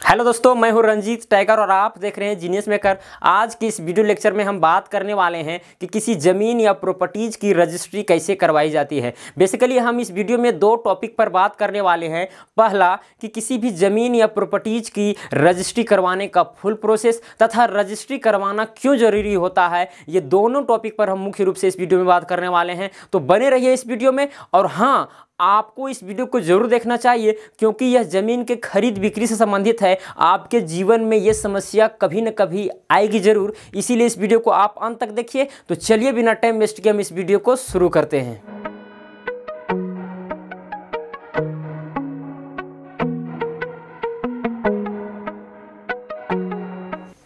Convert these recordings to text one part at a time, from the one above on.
Hello दोस्तों, मैं हूं रंजीत टाइगर और आप देख रहे हैं जीनियस मेकर। आज की इस वीडियो लेक्चर में हम बात करने वाले हैं कि किसी ज़मीन या प्रॉपर्टीज़ की रजिस्ट्री कैसे करवाई जाती है। बेसिकली हम इस वीडियो में दो टॉपिक पर बात करने वाले हैं। पहला कि किसी भी ज़मीन या प्रॉपर्टीज़ की रजिस्ट्री करवाने का फुल प्रोसेस तथा रजिस्ट्री करवाना क्यों ज़रूरी होता है, ये दोनों टॉपिक पर हम मुख्य रूप से इस वीडियो में बात करने वाले हैं। तो बने रहिए इस वीडियो में। और हाँ, आपको इस वीडियो को जरूर देखना चाहिए क्योंकि यह ज़मीन के खरीद बिक्री से संबंधित है। आपके जीवन में यह समस्या कभी न कभी आएगी ज़रूर, इसीलिए इस वीडियो को आप अंत तक देखिए। तो चलिए बिना टाइम वेस्ट किए हम इस वीडियो को शुरू करते हैं।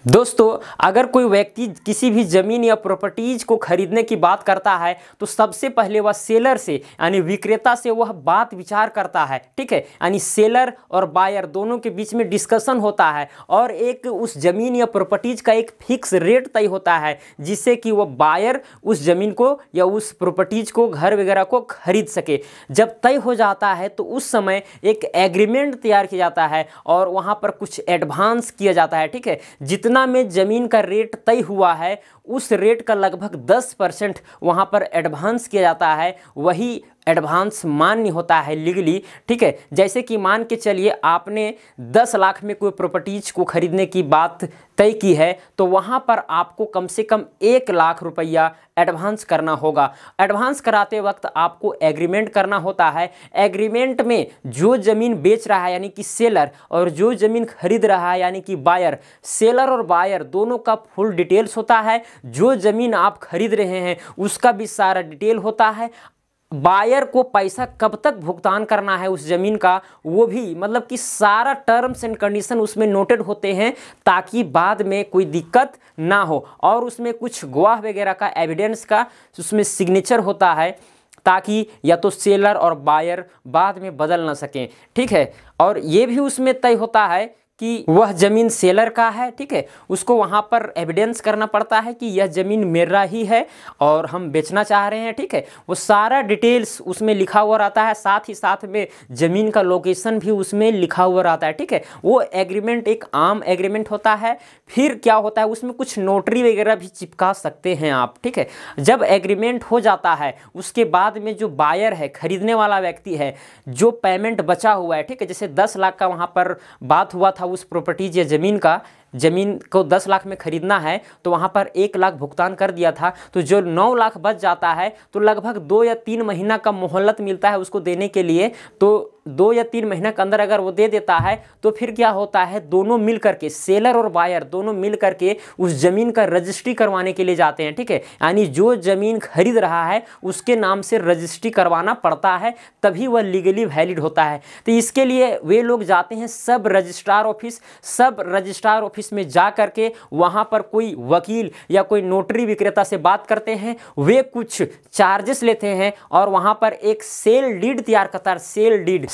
दोस्तों, अगर कोई व्यक्ति किसी भी ज़मीन या प्रॉपर्टीज को खरीदने की बात करता है तो सबसे पहले वह सेलर से यानी विक्रेता से वह बात विचार करता है। ठीक है, यानी सेलर और बायर दोनों के बीच में डिस्कशन होता है और एक उस ज़मीन या प्रॉपर्टीज का एक फिक्स रेट तय होता है जिससे कि वह बायर उस ज़मीन को या उस प्रॉपर्टीज को, घर वगैरह को खरीद सके। जब तय हो जाता है तो उस समय एक एग्रीमेंट तैयार किया जाता है और वहाँ पर कुछ एडवांस किया जाता है। ठीक है, जितना में ज़मीन का रेट तय हुआ है उस रेट का लगभग 10% वहाँ पर एडवांस किया जाता है। वही एडवांस मान्य होता है लीगली। ठीक है, जैसे कि मान के चलिए आपने 10 लाख में कोई प्रॉपर्टीज को खरीदने की बात तय की है तो वहाँ पर आपको कम से कम 1 लाख रुपया एडवांस करना होगा। एडवांस कराते वक्त आपको एग्रीमेंट करना होता है। एग्रीमेंट में जो ज़मीन बेच रहा है यानी कि सेलर और जो ज़मीन खरीद रहा है यानी कि बायर, सेलर और बायर दोनों का फुल डिटेल्स होता है। जो ज़मीन आप खरीद रहे हैं उसका भी सारा डिटेल होता है। बायर को पैसा कब तक भुगतान करना है उस ज़मीन का, वो भी मतलब कि सारा टर्म्स एंड कंडीशन उसमें नोटेड होते हैं ताकि बाद में कोई दिक्कत ना हो। और उसमें कुछ गवाह वगैरह का एविडेंस का उसमें सिग्नेचर होता है ताकि या तो सेलर और बायर बाद में बदल ना सकें। ठीक है, और ये भी उसमें तय होता है कि वह ज़मीन सेलर का है। ठीक है, उसको वहाँ पर एविडेंस करना पड़ता है कि यह ज़मीन मेरा ही है और हम बेचना चाह रहे हैं। ठीक है, वो सारा डिटेल्स उसमें लिखा हुआ रहता है, साथ ही साथ में ज़मीन का लोकेशन भी उसमें लिखा हुआ रहता है। ठीक है, वो एग्रीमेंट एक आम एग्रीमेंट होता है। फिर क्या होता है, उसमें कुछ नोटरी वगैरह भी चिपका सकते हैं आप। ठीक है, जब एग्रीमेंट हो जाता है उसके बाद में जो बायर है, खरीदने वाला व्यक्ति है, जो पेमेंट बचा हुआ है, ठीक है, जैसे 10 लाख का वहाँ पर बात हुआ था उस प्रॉपर्टीज या ज़मीन को 10 लाख में खरीदना है तो वहाँ पर 1 लाख भुगतान कर दिया था, तो जो 9 लाख बच जाता है तो लगभग 2 या 3 महीना का मोहलत मिलता है उसको देने के लिए। तो 2 या 3 महीना के अंदर अगर वो दे देता है तो फिर क्या होता है, दोनों मिल करके, सेलर और बायर दोनों मिल करके उस ज़मीन का रजिस्ट्री करवाने के लिए जाते हैं। ठीक है, यानी जो ज़मीन खरीद रहा है उसके नाम से रजिस्ट्री करवाना पड़ता है, तभी वह लीगली वैलिड होता है। तो इसके लिए वे लोग जाते हैं सब रजिस्ट्रार ऑफिस में जा करके वहाँ पर कोई वकील या कोई नोटरी विक्रेता से बात करते हैं। वे कुछ चार्जेस लेते हैं और वहाँ पर एक सेल डीड तैयार करता है।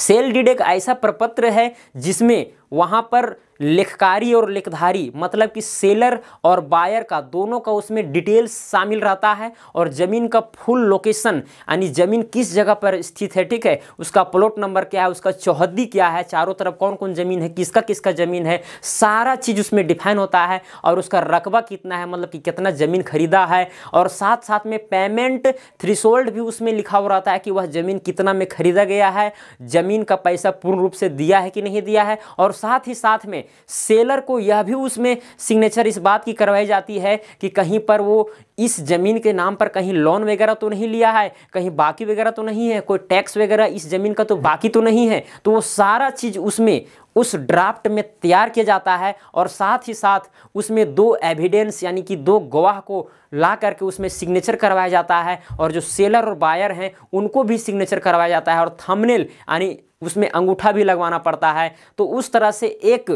सेल डीड एक ऐसा प्रपत्र है जिसमें वहाँ पर लेखकारी और लेखधारी मतलब कि सेलर और बायर का दोनों का उसमें डिटेल्स शामिल रहता है और ज़मीन का फुल लोकेशन यानी ज़मीन किस जगह पर स्थित है, ठीक है, उसका प्लॉट नंबर क्या है, उसका चौहद्दी क्या है, चारों तरफ कौन कौन ज़मीन है, किसका किसका ज़मीन है, सारा चीज़ उसमें डिफाइन होता है। और उसका रकबा कितना है, मतलब कि कितना ज़मीन खरीदा है, और साथ साथ में पेमेंट थ्रेशोल्ड भी उसमें लिखा हुआ रहता है कि वह ज़मीन कितना में खरीदा गया है, ज़मीन का पैसा पूर्ण रूप से दिया है कि नहीं दिया है। और साथ ही साथ में सेलर को यह भी उसमें सिग्नेचर इस बात की करवाई जाती है कि कहीं पर वो इस ज़मीन के नाम पर कहीं लोन वगैरह तो नहीं लिया है, कहीं बाकी वगैरह तो नहीं है, कोई टैक्स वगैरह इस ज़मीन का तो बाकी तो नहीं है। तो वो सारा चीज़ उसमें उस ड्राफ्ट में तैयार किया जाता है और साथ ही साथ उसमें 2 एविडेंस यानी कि 2 गवाह को ला करके उसमें सिग्नेचर करवाया जाता है और जो सेलर और बायर हैं उनको भी सिग्नेचर करवाया जाता है और थंबनेल यानी उसमें अंगूठा भी लगवाना पड़ता है। तो उस तरह से एक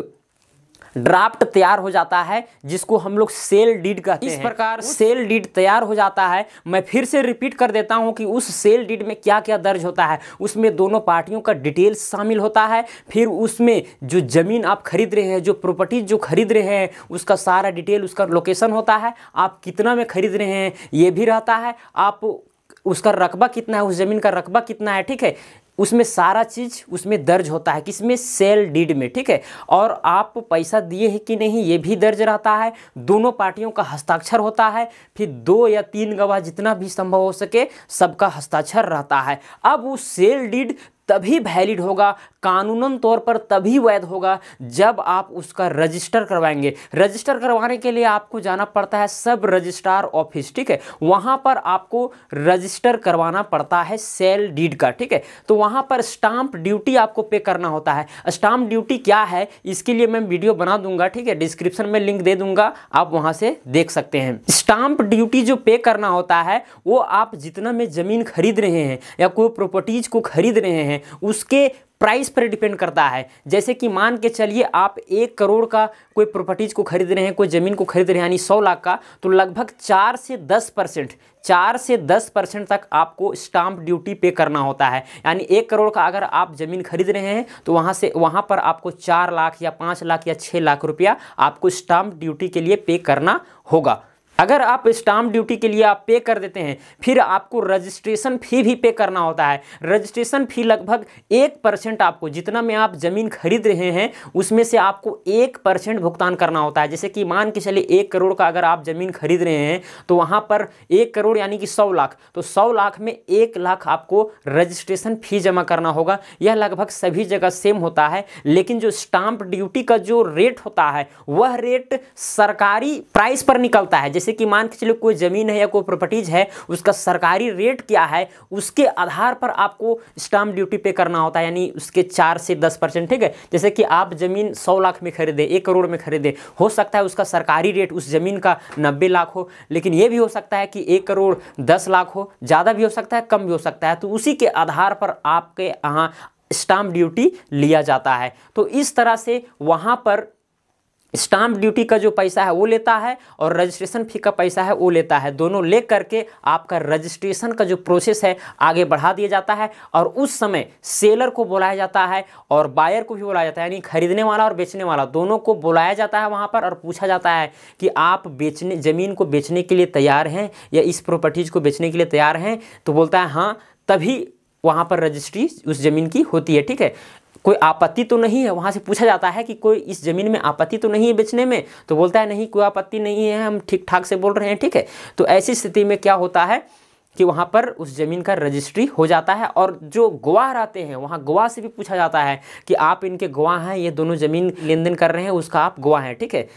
ड्राफ्ट तैयार हो जाता है जिसको हम लोग सेल डीड कहते हैं। इस प्रकार सेल डीड तैयार हो जाता है। मैं फिर से रिपीट कर देता हूं कि उस सेल डीड में क्या क्या दर्ज होता है। उसमें दोनों पार्टियों का डिटेल्स शामिल होता है, फिर उसमें जो ज़मीन आप खरीद रहे हैं, जो प्रॉपर्टीज जो खरीद रहे हैं उसका सारा डिटेल, उसका लोकेशन होता है, आप कितना में खरीद रहे हैं ये भी रहता है, आप उसका रकबा कितना है, उस ज़मीन का रकबा कितना है, ठीक है, उसमें सारा चीज़ उसमें दर्ज होता है, किसमें, सेल डीड में, ठीक है। और आप पैसा दिए हैं कि नहीं ये भी दर्ज रहता है, दोनों पार्टियों का हस्ताक्षर होता है, फिर 2 या 3 गवाह जितना भी संभव हो सके सबका हस्ताक्षर रहता है। अब वो सेल डीड तभी वैलिड होगा, कानूनन तौर पर तभी वैध होगा जब आप उसका रजिस्टर करवाएंगे। रजिस्टर करवाने के लिए आपको जाना पड़ता है सब रजिस्ट्रार ऑफिस, ठीक है, वहाँ पर आपको रजिस्टर करवाना पड़ता है सेल डीड का, ठीक है। तो वहाँ पर स्टाम्प ड्यूटी आपको पे करना होता है। स्टाम्प ड्यूटी क्या है इसके लिए मैं वीडियो बना दूंगा, ठीक है, डिस्क्रिप्शन में लिंक दे दूंगा, आप वहाँ से देख सकते हैं। स्टाम्प ड्यूटी जो पे करना होता है वो आप जितना में ज़मीन खरीद रहे हैं या कोई प्रॉपर्टीज को खरीद रहे हैं उसके प्राइस पर डिपेंड करता है। जैसे कि मान के चलिए आप 1 करोड़ का कोई प्रॉपर्टीज को खरीद रहे हैं, कोई ज़मीन को खरीद रहे हैं यानी 100 लाख का, तो लगभग 4 से 10% तक आपको स्टाम्प ड्यूटी पे करना होता है। यानी 1 करोड़ का अगर आप ज़मीन खरीद रहे हैं तो वहाँ पर आपको 4 लाख या 5 लाख या 6 लाख रुपया आपको स्टाम्प ड्यूटी के लिए पे करना होगा। अगर आप स्टाम्प ड्यूटी के लिए आप पे कर देते हैं फिर आपको रजिस्ट्रेशन फ़ी भी पे करना होता है। रजिस्ट्रेशन फ़ी लगभग 1% आपको, जितना में आप ज़मीन खरीद रहे हैं उसमें से आपको 1% भुगतान करना होता है। जैसे कि मान के चलिए 1 करोड़ का अगर आप ज़मीन खरीद रहे हैं तो वहाँ पर 1 करोड़ यानी कि 100 लाख, तो 100 लाख में 1 लाख आपको रजिस्ट्रेशन फ़ी जमा करना होगा। यह लगभग सभी जगह सेम होता है, लेकिन जो स्टाम्प ड्यूटी का जो रेट होता है वह रेट सरकारी प्राइस पर निकलता है। जैसे कि मान के चलिए कोई ज़मीन है या कोई प्रॉपर्टीज है उसका सरकारी रेट क्या है उसके आधार पर आपको स्टाम्प ड्यूटी पे करना होता है, यानी उसके 4 से 10%, ठीक है। जैसे कि आप ज़मीन 100 लाख में खरीदे, 1 करोड़ में खरीदे, हो सकता है उसका सरकारी रेट उस ज़मीन का 90 लाख हो, लेकिन ये भी हो सकता है कि 1 करोड़ 10 लाख हो, ज़्यादा भी हो सकता है, कम भी हो सकता है। तो उसी के आधार पर आपके यहाँ स्टाम्प ड्यूटी लिया जाता है। तो इस तरह से वहाँ पर स्टाम्प ड्यूटी का जो पैसा है वो लेता है और रजिस्ट्रेशन फ़ी का पैसा है वो लेता है। दोनों ले करके आपका रजिस्ट्रेशन का जो प्रोसेस है आगे बढ़ा दिया जाता है और उस समय सेलर को बुलाया जाता है और बायर को भी बुलाया जाता है, यानी खरीदने वाला और बेचने वाला दोनों को बुलाया जाता है वहाँ पर और पूछा जाता है कि आप ज़मीन को बेचने के लिए तैयार हैं या इस प्रॉपर्टीज़ को बेचने के लिए तैयार हैं। तो बोलता है हाँ, तभी वहाँ पर रजिस्ट्री उस ज़मीन की होती है, ठीक है। कोई आपत्ति तो नहीं है, वहाँ से पूछा जाता है कि कोई इस ज़मीन में आपत्ति तो नहीं है बेचने में, तो बोलता है नहीं कोई आपत्ति नहीं है, हम ठीक ठाक से बोल रहे हैं, ठीक है। तो ऐसी स्थिति में क्या होता है कि वहाँ पर उस ज़मीन का रजिस्ट्री हो जाता है और जो गवाह रहते हैं वहाँ गवाह से भी पूछा जाता है कि आप इनके गवाह हैं, ये दोनों ज़मीन लेन देन कर रहे हैं उसका आप गवाह हैं, ठीक है।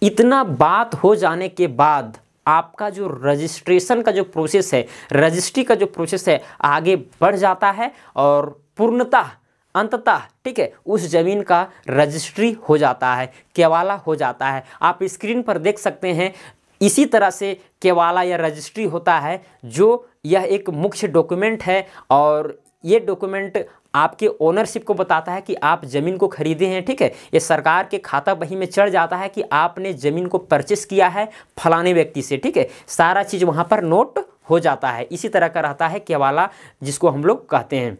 इतना बात हो जाने के बाद आपका जो रजिस्ट्रेशन का जो प्रोसेस है, रजिस्ट्री का जो प्रोसेस है आगे बढ़ जाता है और पूर्णतः अंततः, ठीक है, उस ज़मीन का रजिस्ट्री हो जाता है, केवाला हो जाता है। आप स्क्रीन पर देख सकते हैं इसी तरह से केवाला या रजिस्ट्री होता है, जो यह एक मुख्य डॉक्यूमेंट है और ये डॉक्यूमेंट आपके ओनरशिप को बताता है कि आप ज़मीन को खरीदे हैं, ठीक है। ये सरकार के खाता बही में चढ़ जाता है कि आपने ज़मीन को परचेस किया है फलाने व्यक्ति से, ठीक है। सारा चीज़ वहाँ पर नोट हो जाता है। इसी तरह का रहता है केवाला, जिसको हम लोग कहते हैं,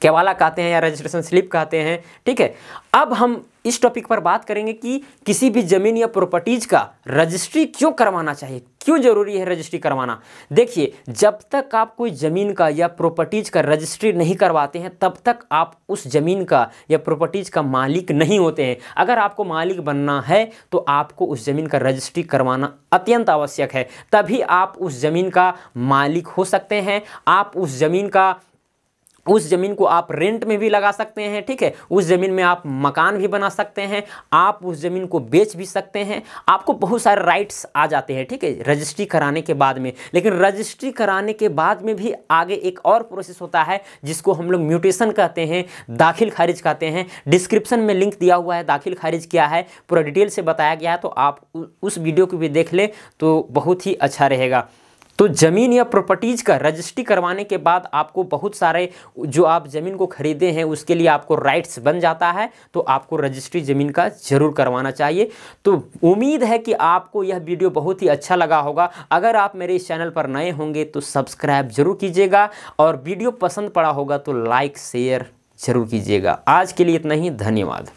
केवाला कहते हैं या रजिस्ट्रेशन स्लिप कहते हैं, ठीक है। अब हम इस टॉपिक पर बात करेंगे कि किसी भी ज़मीन या प्रॉपर्टीज़ का रजिस्ट्री क्यों करवाना चाहिए, क्यों ज़रूरी है रजिस्ट्री करवाना। देखिए, जब तक आप कोई ज़मीन का या प्रॉपर्टीज़ का रजिस्ट्री नहीं करवाते हैं तब तक आप उस ज़मीन का या प्रॉपर्टीज़ का मालिक नहीं होते हैं। अगर आपको मालिक बनना है तो आपको उस ज़मीन का रजिस्ट्री करवाना अत्यंत आवश्यक है, तभी आप उस ज़मीन का मालिक हो सकते हैं। आप उस ज़मीन को आप रेंट में भी लगा सकते हैं, ठीक है। उस ज़मीन में आप मकान भी बना सकते हैं, आप उस ज़मीन को बेच भी सकते हैं, आपको बहुत सारे राइट्स आ जाते हैं, ठीक है, रजिस्ट्री कराने के बाद में। लेकिन रजिस्ट्री कराने के बाद में भी आगे एक और प्रोसेस होता है जिसको हम लोग म्यूटेशन कहते हैं, दाखिल खारिज कहते हैं। डिस्क्रिप्शन में लिंक दिया हुआ है, दाखिल खारिज क्या है पूरा डिटेल से बताया गया है, तो आप उस वीडियो को भी देख लें तो बहुत ही अच्छा रहेगा। तो ज़मीन या प्रॉपर्टीज़ का रजिस्ट्री करवाने के बाद आपको बहुत सारे जो आप ज़मीन को खरीदे हैं उसके लिए आपको राइट्स बन जाता है, तो आपको रजिस्ट्री ज़मीन का ज़रूर करवाना चाहिए। तो उम्मीद है कि आपको यह वीडियो बहुत ही अच्छा लगा होगा। अगर आप मेरे इस चैनल पर नए होंगे तो सब्सक्राइब जरूर कीजिएगा और वीडियो पसंद पड़ा होगा तो लाइक शेयर ज़रूर कीजिएगा। आज के लिए इतना ही, धन्यवाद।